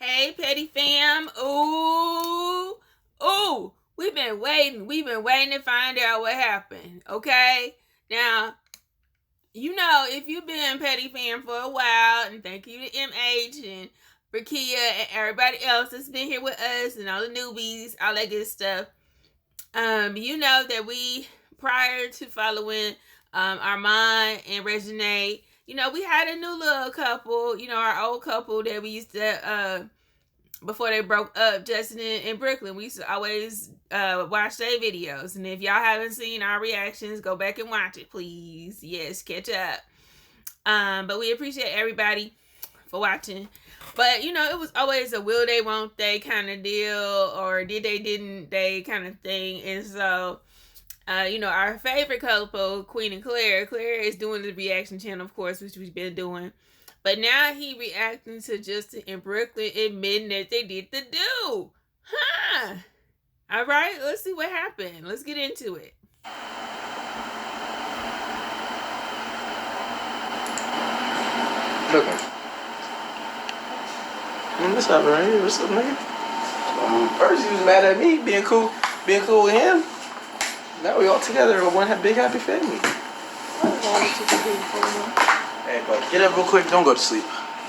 Hey, Petty Fam. Ooh. Ooh. We've been waiting. We've been waiting to find out what happened. Okay? Now, you know, if you've been Petty Fam for a while, and thank you to MH and Rakia and everybody else that's been here with us and all the newbies, all that good stuff. You know that we, prior to following Armand and Regine, you know, we had a new little couple, you know, our old couple that we used to, before they broke up, Justin and Brooklyn, we used to always watch their videos. And if y'all haven't seen our reactions, go back and watch it, please. Yes, catch up. But we appreciate everybody for watching. But, you know, it was always a will they, won't they kind of deal, or did they, didn't they kind of thing. And so, you know, our favorite couple, Queen and Clare. Clare is doing the reaction channel, of course, which we've been doing. But now he reacting to Justin and Brooklyn admitting that they did the do. Huh. All right, let's see what happened. Let's get into it. Okay. What's up, right? What's up, nigga? First, he was mad at me being cool with him. Now we all together in one big happy family. Hey, but get up real quick. Don't go to sleep.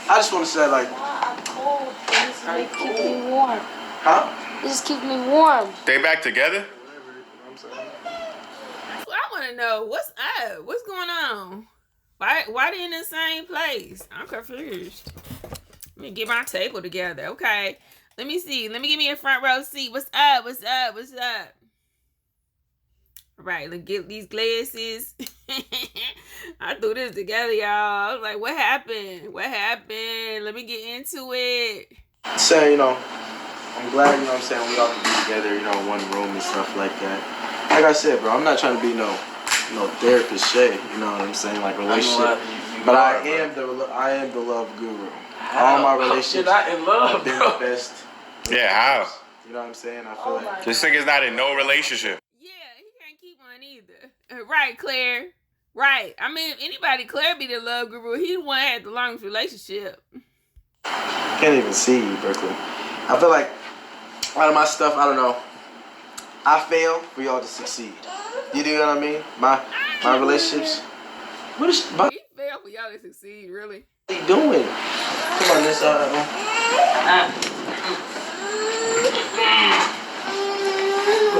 I just want to say, like, I'm cold. This is keep me warm. Huh? This is keeping me warm. They back together? That's what I want to know. What's up? What's going on? Why they in the same place? I'm confused. Let me get my table together. Okay. Let me see. Let me give me a front row seat. What's up? What's up? What's up? All right, let's get these glasses. I threw this together, y'all. I was like, what happened? What happened? Let me get into it. So, you know, I'm glad, you know what I'm saying, we all can be together, you know, in one room and stuff like that. Like I said, bro, I'm not trying to be no therapist shit, you know what I'm saying, like relationship. But I am the love guru. All my relationships have been the best. Yeah, how? You know what I'm saying? I feel like This nigga's not in no relationship. Yeah, he can't keep one either. Right, Claire. Right. I mean, if anybody, Claire be the love guru. He the one that had the longest relationship. Can't even see you, Brooklyn. I feel like a lot of my stuff, I don't know. I fail for y'all to succeed. You know what I mean? My relationships. What is He failed for y'all to succeed, really. What are you doing? Come on, this Put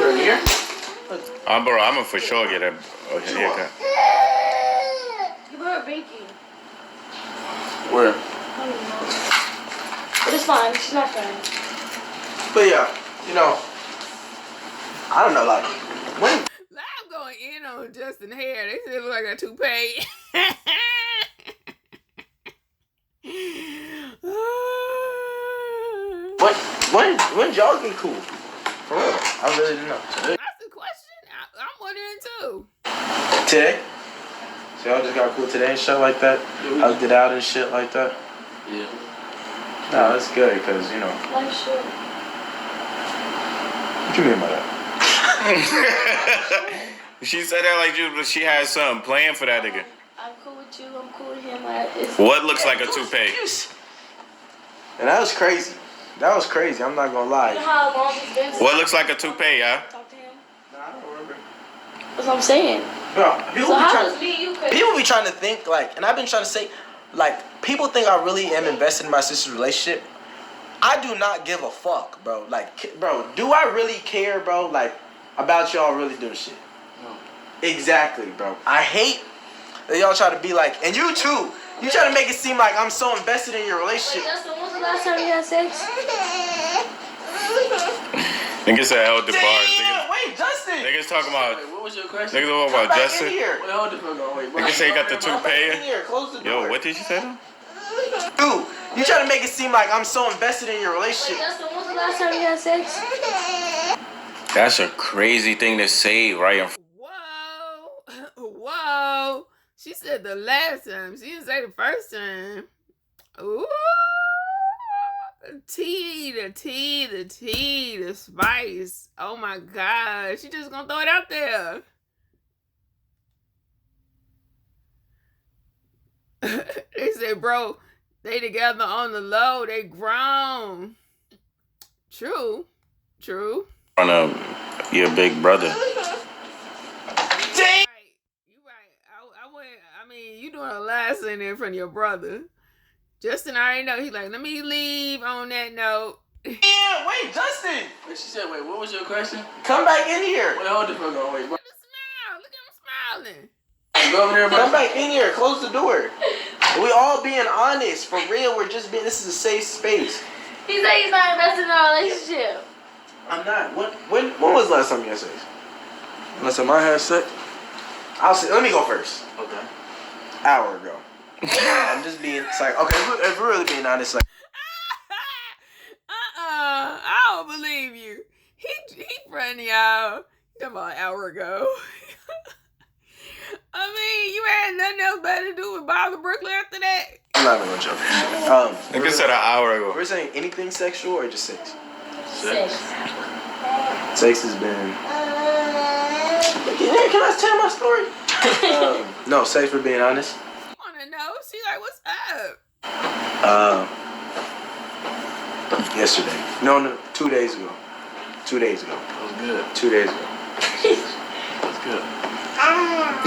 her in here. Bro, I'm gonna for sure get a haircut. Give her a baking. Where? I don't know. But it's fine. She's not crying. But yeah, you know, I don't know, like, when? I'm going in on Justin hair. They said it look like a toupee. When y'all get cool? For real, I really didn't know. That's the question. I'm wondering too. Today? So y'all just got cool today and shit like that? Hugged it out and shit like that? Yeah. No, that's good, because, you know. Life short. What you mean by that? She said that like she had something planned for that nigga. I'm cool with you. I'm cool with him. What looks like a toupee? And that was crazy. That was crazy. I'm not gonna lie. You know how long it's been? What looks like a toupee, yeah? Talk to him. Nah, I don't remember. That's what I'm saying. Bro, So how does me you? People be trying to think like, and I've been trying to say, like, people think I really am invested in my sister's relationship. I do not give a fuck, bro. Like, bro, do I really care, bro? Like, about y'all really doing shit? No. Exactly, bro. I hate that y'all try to be like, and you too. You try to make it seem like I'm so invested in your relationship. Wait, Justin, when was the last time you had sex? Niggas said held the bars. Damn, wait, Justin. Niggas talking about. Wait, what was your question? Niggas talking about Justin. Here. Wait, hold the phone. Wait, Niggas say you got the toupee. Here, close the door. Yo, what did you say though? Dude, you try to make it seem like I'm so invested in your relationship. Wait, Justin, when was the last time you had sex? That's a crazy thing to say, right? Whoa. Whoa. She said the last time. She didn't say the first time. Ooh. The spice. Oh my God. She just gonna throw it out there. They said, bro, They together on the low. They grown. True. True. On your big brother. Right. You right. I mean, you doing a lot in there in front of your brother. Justin already know. He like, let me leave on that note. Yeah, wait, Justin. Wait, she said, wait, what was your question? Come back in here. Wait, hold the fuck on, wait, bro. Look at him smile. Look at him smiling. Go over there, bro. Come back in here. Close the door. We all being honest. For real, we're just being, this is a safe space. He said he's not invested in a relationship. I'm not. When was the last time you had sex? Last time I had sex? I'll say, let me go first. Okay. Hour ago. I'm just being, it's like, okay, if we're really being honest, like. I don't believe you. He fronting y'all. He talking about an hour ago. I mean, you had nothing else better to do with bother Brooklyn after that. I'm not even gonna joke. Nigga said an hour ago. We're saying anything sexual or just sex? Sex. Sex has been. Can I tell my story? No, sex for being honest. She wanna know. She like, what's up? Yesterday. No, 2 days ago. 2 days ago. That was good. 2 days ago. That's good.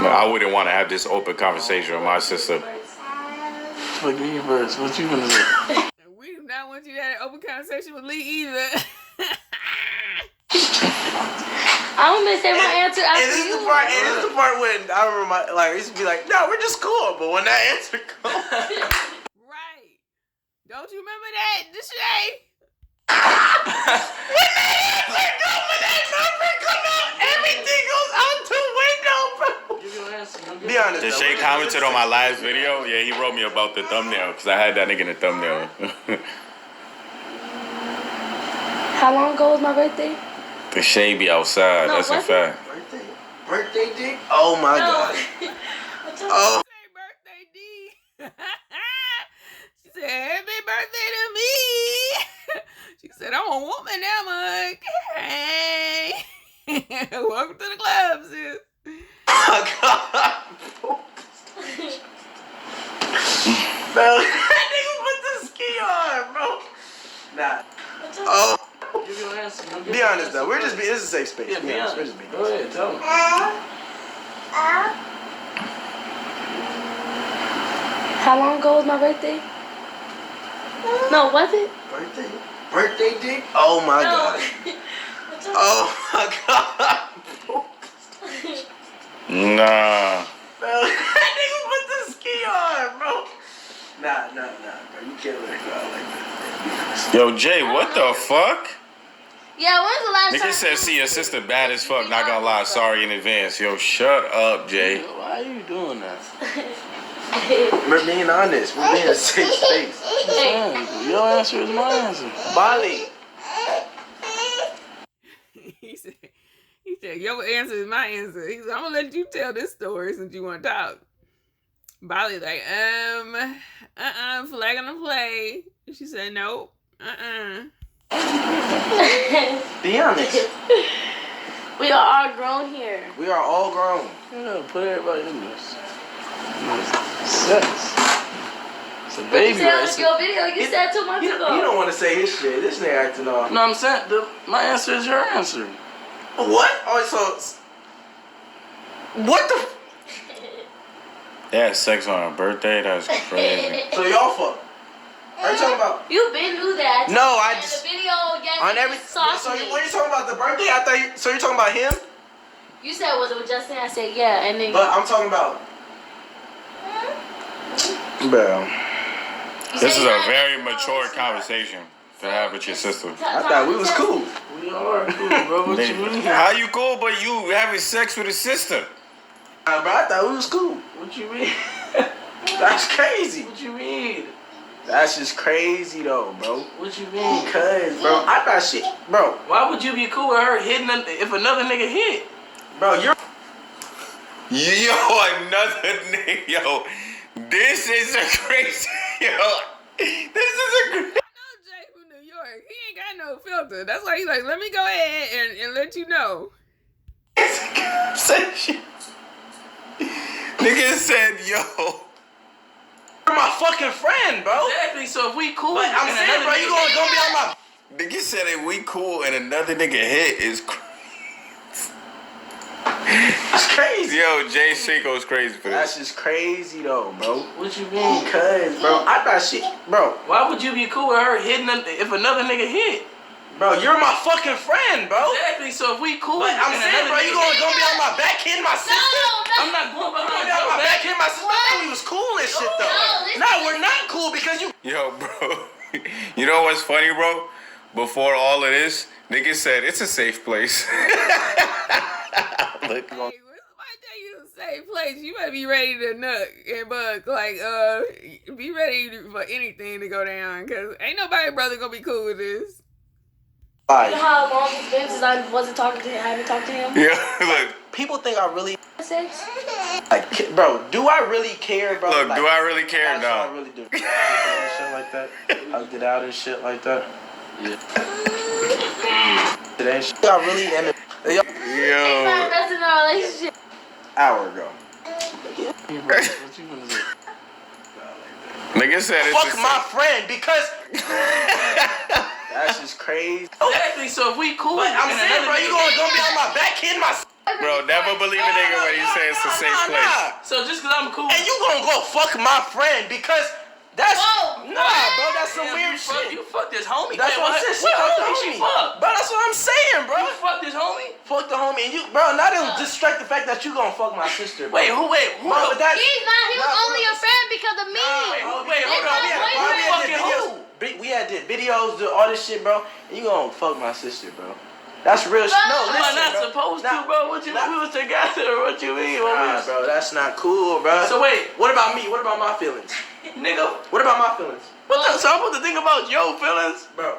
No, I wouldn't want to have this open conversation with my sister. Fuck me first. What you gonna do? We do not want you to have an open conversation with Lee either. I'm gonna say my answer And after this is you. the part. And this is the part when I remember I used to be like, no, we're just cool. But when that answer comes, Right. Don't you remember that? The Shay? when that answer comes, when that number comes out, everything goes out the window, bro. Give your answer. Be honest. The though, Shay we're commented just- on my last video. Yeah, he wrote me about the thumbnail because I had that nigga in the thumbnail. How long ago was my birthday? The Shay be outside. No, That's a what? fact. Birthday dick? Oh my god. Oh. Say birthday D. She said, happy birthday to me. She said, I'm a woman now, Mike. Hey. Welcome to the club, sis. Oh god. Bro, that nigga put the ski on, bro. Nah. Oh. Give your answer. Be honest though. We're just being. This is a safe space. Yeah, be honest. We're just being. Go ahead, tell me. How long ago was my birthday? No, was it? Birthday dick? Oh my god. Oh my god. Nah. Bro, that nigga put the ski on, bro. Nah, bro. You can't let it go out like that. Yo, Jay, what the fuck? Yeah, when's the last time? Nigga said, see your sister bad as fuck. Not gonna lie, sorry in advance. Yo, shut up, Jay. Why are you doing that? We're being honest. We're being a safe space. Your answer is my answer. Bali. He said, your answer is my answer. He said, I'm gonna let you tell this story since you want to talk. Bali like, flag on the play. She said, nope, Be honest. We are all grown here. We are all grown. Yeah, put everybody in this. Sex. It's a baby, You said right? on your video, you said 2 months ago. You don't want to say his shit. This nigga acting off. No, I'm saying my answer is your answer. What? Oh, so what the? They had sex on her birthday? That's crazy. So y'all fuck? Are you talking about? You been knew that. No, I And just the video, yes, on every. So when you talking about the birthday, I thought. So you're talking about him? You said was it with Justin? I said yeah, and then. But I'm talking about. Bro. This is a very mature conversation to have with your sister. I thought we was cool. We are cool, bro. What you mean? How you cool, but you having sex with a sister? Bro, I thought we was cool. What you mean? That's crazy. What you mean? That's just crazy though, bro. What you mean? Because, bro, I thought shit, bro. Why would you be cool with her hitting if another nigga hit? Bro, you're. Yo, another nigga. Yo, this is a crazy. Yo, this is a crazy. I know Jay from New York. He ain't got no filter. That's why he's like, let me go ahead and let you know. Nigga said, yo. You're my fucking friend, bro. Exactly. So if we cool, But I'm saying, bro, you gonna be on my. Nigga said that we cool and another nigga hit is crazy. That's crazy. Yo, Jay Cinco's crazy for That's this. just crazy though, bro. What you mean? Because, bro, I thought she, bro, Why would you be cool with her hitting if another nigga hit? bro, you're my fucking friend, bro. Exactly. So if we cool, But I'm saying, bro, you gonna be on my back hitting my sister? I'm not going You behind gonna be on your my back back. hitting my sister? I thought we was cool and shit though. No, we're not cool because you. Yo, bro. You know what's funny, bro? Before all of this, nigga said it's a safe place. Look. Hey, when somebody tell you to safe place, you better be ready to nut and bug. Like, be ready for anything to go down, cause ain't nobody brother gonna be cool with this. You know how long it's been since I wasn't talking to him? I haven't talked to him. Yeah, look. People think I really Sex? like, bro. Do I really care, bro? Look, like, do I really care? that's what I No. really do. Shit like that. I get out and shit like that. Yeah. Today, shit, I really am. Yo. That's in our relationship. Hour ago. What you gonna do? Nigga said it's Fuck my friend because. That's just crazy. Exactly. So if we cool, But I'm saying, bro, you gonna be on my back hitting my. Bro, never believe a nigga when he says it's a safe place. So just cause I'm cool. And you gonna go fuck my friend because that's Whoa. bro, that's some Damn, weird you fuck, shit. You fuck this homie. That's Man, what I'm saying. What Fuck the homie she homie. fuck? Bro, that's what I'm saying, bro. You fuck this homie? Fuck the homie, and you, bro. Not to distract the fact that you gonna fuck my sister. Bro. Wait, who? Bro, but that. He was only your friend because of me. Wait, hold on. That's my Fucking who? We had did videos, did all this shit, bro. And you gonna fuck my sister, bro. That's real shit. No, Am listen, I not bro. supposed Nah, to, bro? What you? nah. We was together. What you mean? Nah, bro, that's not cool, bro. So wait, What about me? What about my feelings? nigga. What about my feelings? What the? So I'm supposed to think about your feelings? Bro,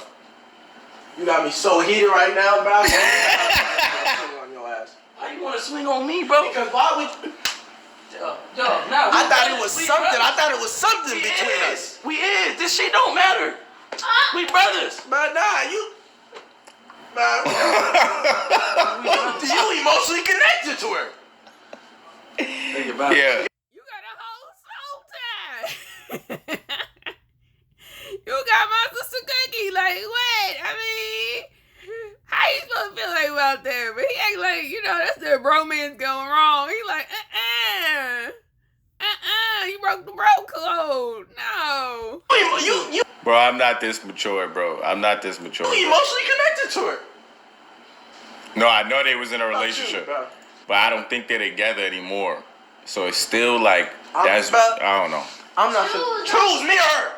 you got me so heated right now, bro. I'm on your ass. Why you wanna swing on me, bro? Because why would? Yo, nah. I thought it was something. I thought it was something between us. We is. This shit don't matter. We brothers. But nah, you. Nah, you emotionally connected to her. Yeah. You got a whole soul tie. You got my sister Cookie. Like, what? I mean, how you supposed to feel like about that? But he act like, you know, that's the bromance going wrong. He like, you broke the bro code. No. You Bro, I'm not this mature, bro. I'm not this mature. emotionally connected to her. No, I know they was in a Fuck you, relationship, bro. but I don't think they're together anymore. So it's still like I'm that's about- I don't know. I'm not finna choose me or her.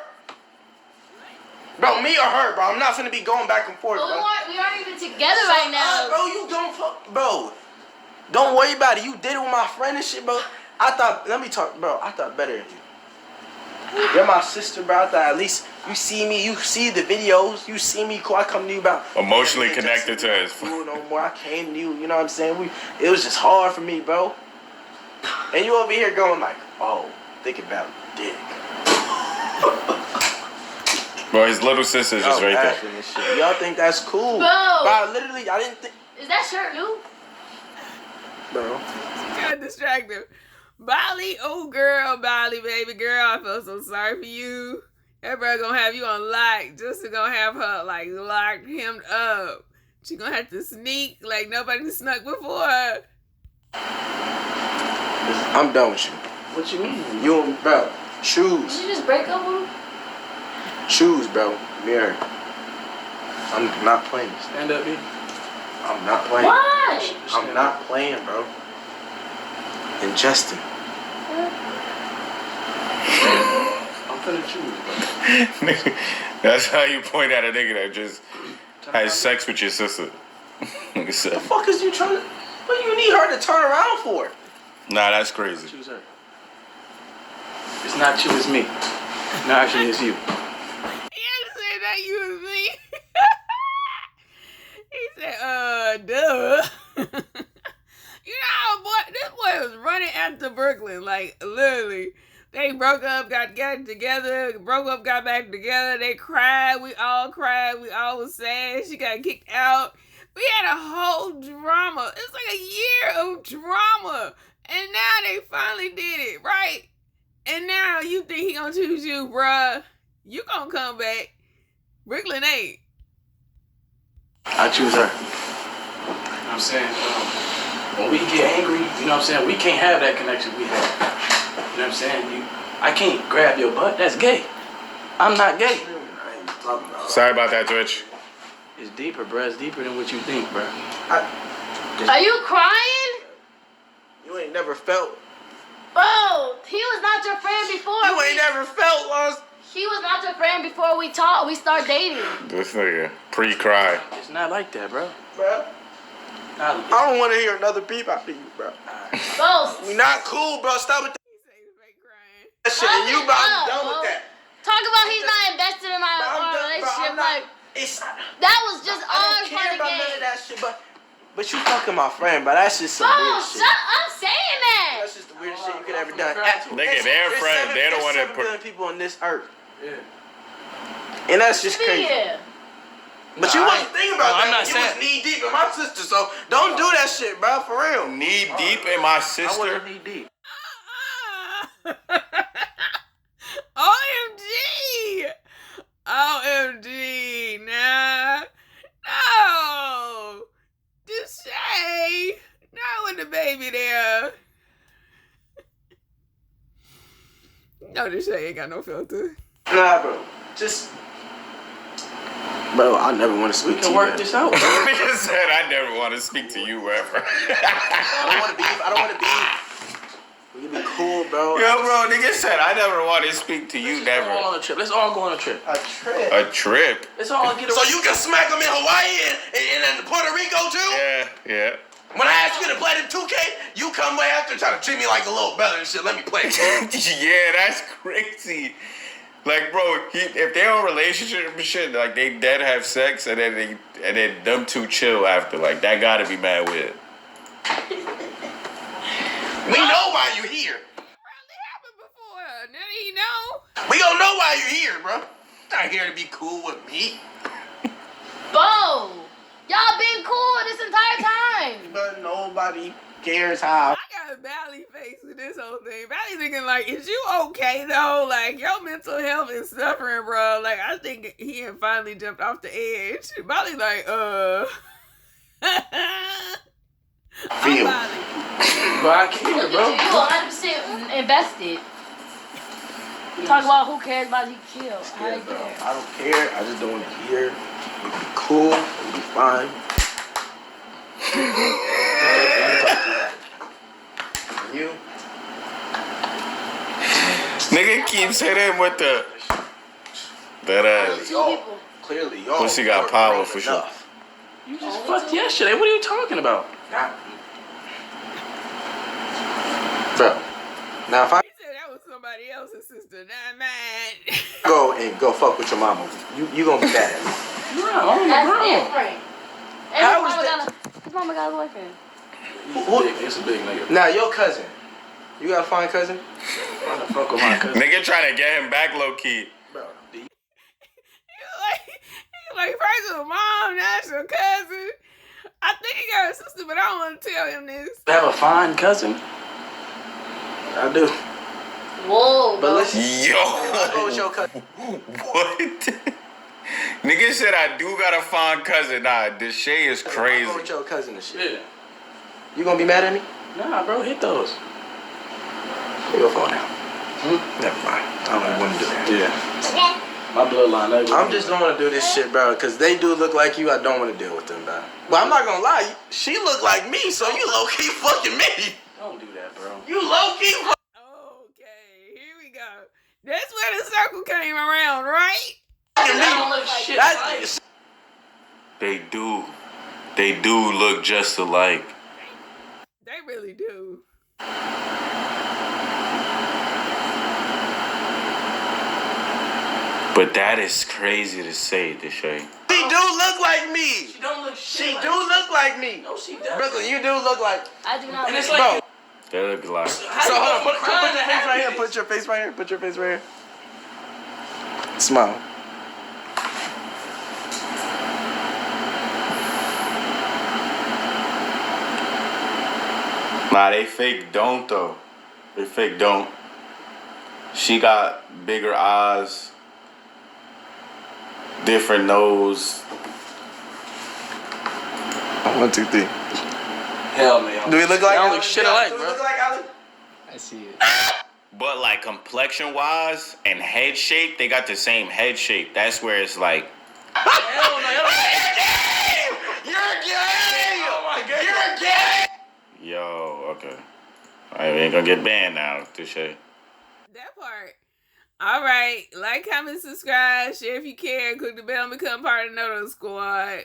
Bro, me or her, bro. I'm not finna be going back and forth, But bro. we aren't even together right now. Bro, you don't fuck, bro. Don't worry about it. You did it with my friend and shit, bro. I thought, let me talk, bro. I thought better of you. You're my sister, bro. I thought at least you see me, you see the videos, you see me. Cool. I come to you about Emotionally Hey, connected Justin, to his. fool no more. I came to you. You know what I'm saying? It was just hard for me, bro. And you over here going like, oh, thinking about dick. Bro, his little sister's just right there. Laughing and shit. Y'all think that's cool? Bro. I didn't think, Is that shirt new? bro. Kind of distracted. Bali, oh girl, Bali, baby girl, I feel so sorry for you. Everybody gonna have you on lock, just to gonna have her like locked him up. She gonna have to sneak like nobody snuck before her. I'm done with you. What you mean? You, bro. Did Shoes. you just break up with him? Shoes, bro. Mirror. I'm not playing this. Stand up, B. I'm not playing. Why? I'm not playing, bro. And Justin. I'm finna choose, bro. That's how you point at a nigga that just has sex with your sister. The fuck is you trying to? What do you need her to turn around for? Nah, that's crazy. Choose her. It's not you, it's me. No, actually, it's you. He had to say that you and me. He said, duh. You know, boy, this boy was running after Brooklyn, like literally. They broke up, got together, broke up, got back together. They cried. We all was sad. She got kicked out. We had a whole drama. It's like a year of drama. And now they finally did it, right? And now you think he gonna choose you, bruh. You gonna come back. Brooklyn 8. I choose her. You know what I'm saying? When we get angry, you know what I'm saying? We can't have that connection we have. You know what I'm saying? I can't grab your butt. That's gay. I'm not gay. Sorry about that, Twitch. It's deeper, bro. It's deeper than what you think, bro. Are you crying? You ain't never felt. Bro, he was not your friend before. You ain't never felt lost. He was not your friend before we start dating. This nigga pre-cry. It's not like that, bro. Bro, I don't want to hear another beep after you, bro. Bro, We not cool, bro. Stop with that shit. And you about done with that. talk about he's not invested in our relationship. Like, that was just all I don't care fun and about none of games. that shit, but you fucking my friend, but that's just some Bro, weird shit. shut up saying that. That's just the weirdest shit you could ever done. Nigga, their friend, they're the one that put. 7 billion people on this earth, Yeah. and that's just crazy. Yeah. But you wasn't thinking about that. I'm not You saying- was knee deep in my sister, so don't do that shit, bro. For real. Knee deep in my I sister. wasn't knee deep. OMG! OMG! Nah. No! Deshae! Not with the baby there. No, Deshae ain't got no filter. Nah, bro. Just, bro. I never want to speak We to can you. work this out. Nigga said I never want to speak to you ever. I don't want to beef. I don't want to beef. We can be cool, bro. Yo, bro, nigga said I never want to speak to you, Let's all never. on a trip. Let's all go on a trip. A trip. A trip? Let's all get So you can smack them in Hawaii and Puerto Rico too? Yeah. When I ask you to play them 2K, you come way after trying to treat me like a little brother and shit. Let me play. Yeah, that's crazy. Like, bro, if they're in a relationship and shit, like they dead have sex and then them two chill after, like that gotta be mad weird. We know why you here. Probably happened before. Now that he know. We gonna know why you're here, bro. Not here to be cool with me. Bro, y'all been cool this entire time. But nobody cares how. I got a Valley face with this whole thing. Valley thinking like, is you okay though? Like your mental health is suffering, bro. Like I think he had finally jumped off the edge. Valley like, Feel. Bro, I care, Look bro. at you 100% invested. Talk about who cares about he chill. How they Bro, care. I don't care. I just don't want to hear. It'll be cool. It'll be fine. You? Nigga keeps hitting with that ass. Two people. Clearly, y'all. Pussy got weren't power grown for sure. enough. You just fucked yesterday. What are you talking about? Now, bro. Now if I he said that was somebody else's sister, not mine. go fuck with your mama, you gonna be mad at me. No, I'm That's grown. different. And How is that? his mama got a boyfriend. It's a big nigga. Now your cousin, you got a fine cousin, Why the fuck with my cousin? Nigga trying to get him back low key. bro. He like first of all, mom, that's your cousin. I think he got a sister, but I don't want to tell him this. You have a fine cousin? I do. Whoa, But bro. listen, Yo. I go with your cousin. What? Nigga said I do got a fine cousin. Nah, this shit is I crazy. go with your cousin and shit. Yeah. You gonna be mad at me? Nah, bro, hit those. Where your phone now? Never mind. I don't even want to do that. Yeah. My bloodline. I'm just don't want to do this shit, bro, because they do look like you. I don't want to deal with them, bro. But I'm not gonna lie, she look like me, so you low key fucking me. Don't do that, bro. You low key. Okay, here we go. That's where the circle came around, right? Fucking That don't me. look shit That's- They do look just alike. They really do. But that is crazy to say, Deshae. She do look like me. She don't look She shit. do look like me. No, she doesn't. Brooklyn, you do look like. I do not. And it's look- like, Bro, They look alike. so hold on. Put your face right here. Put your face right here. Put your face right here. Smile. Nah, they fake don't though. They fake don't. She got bigger eyes, different nose. 1, 2, 3. Hell no. Do we look like? Y'all look shit alike, Do we bro. look like Ali? I see it. But like complexion wise and head shape, they got the same head shape. That's where it's like. Hell no. Y'all look You're gay! Oh my God. You're gay! Yo, okay. I ain't gonna get banned now, Touche. That part. All right. Like, comment, subscribe, share if you care. Click the bell and become part of the Noto Squad.